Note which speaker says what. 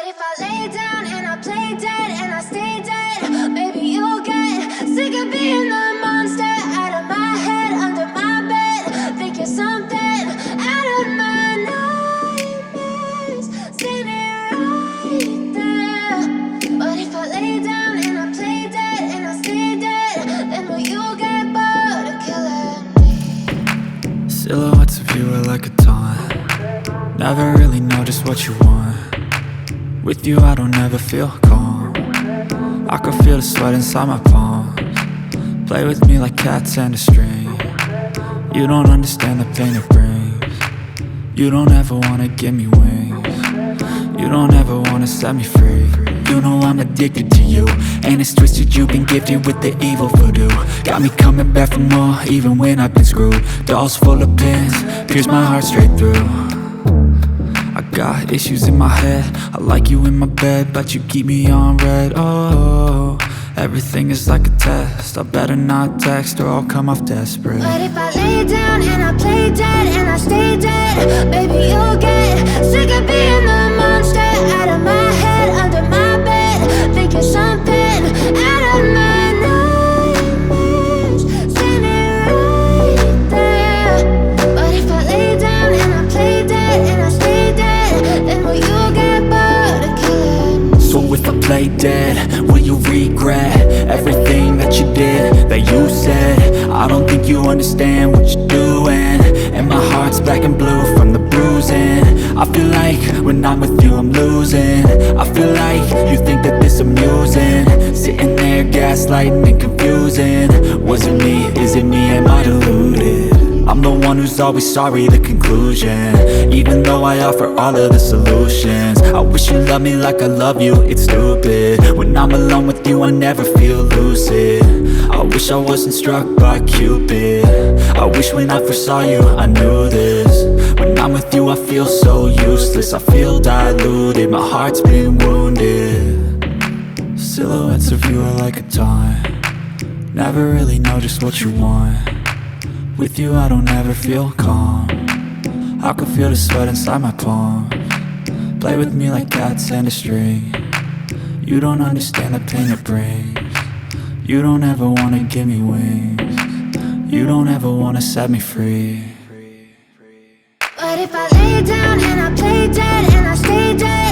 Speaker 1: if I lay down and I play dead and I stay dead, maybe you'll get sick of being the monster out of my head, under my bed. Think you're something out of my nightmares, standing right there. But if I lay down and I play dead and I stay dead, then will you get bored of killing me?
Speaker 2: Silhouettes of you are like a taunt. Never really know just what you want. With you I don't ever feel calm. I can feel the sweat inside my palms. Play with me like cats and a string. You don't understand the pain it brings. You don't ever wanna give me wings. You don't ever wanna set me free. You know I'm addicted to you, and it's twisted, you've been gifted with the evil voodoo. Got me coming back for more, even when I've been screwed. Dolls full of pins, pierce my heart straight through. I got issues in my head, I like you in my bed, but you keep me on red. Oh, everything is like a test, I better not text or I'll come off desperate.
Speaker 1: But if I lay down and I play dead and I stay dead, baby you'll get sick of being the monster out of my head, under my bed. Think you're something out of my nightmares, standing right there. But if I lay down and I play dead and I stay dead, then will you get bored of killing me?
Speaker 2: So if I play dead, will you regret everything that you did, that you said? I don't think you understand what you're doing, and my heart's black and blue from the bruising. I feel like when I'm with you I'm losing. I feel like you think that this amusing, sitting there gaslighting and confusing. Was it me? Is it me? Am I deluded? I'm the one who's always sorry, the conclusion, even though I offer all of the solutions. I wish you loved me like I love you, it's stupid. When I'm alone with you I never feel lucid. I wish I wasn't struck by Cupid. I wish when I first saw you I knew this. When I'm with you I feel so useless, I feel diluted, my heart's been wounded. Silhouettes of you are like a taunt. Never really know just what you want. With you I don't ever feel calm. I can feel the sweat inside my palms. Play with me like cats and a string. You don't understand the pain it brings. You don't ever wanna give me wings. You don't ever wanna set me free.
Speaker 1: But if I lay down and I play dead and I stay dead,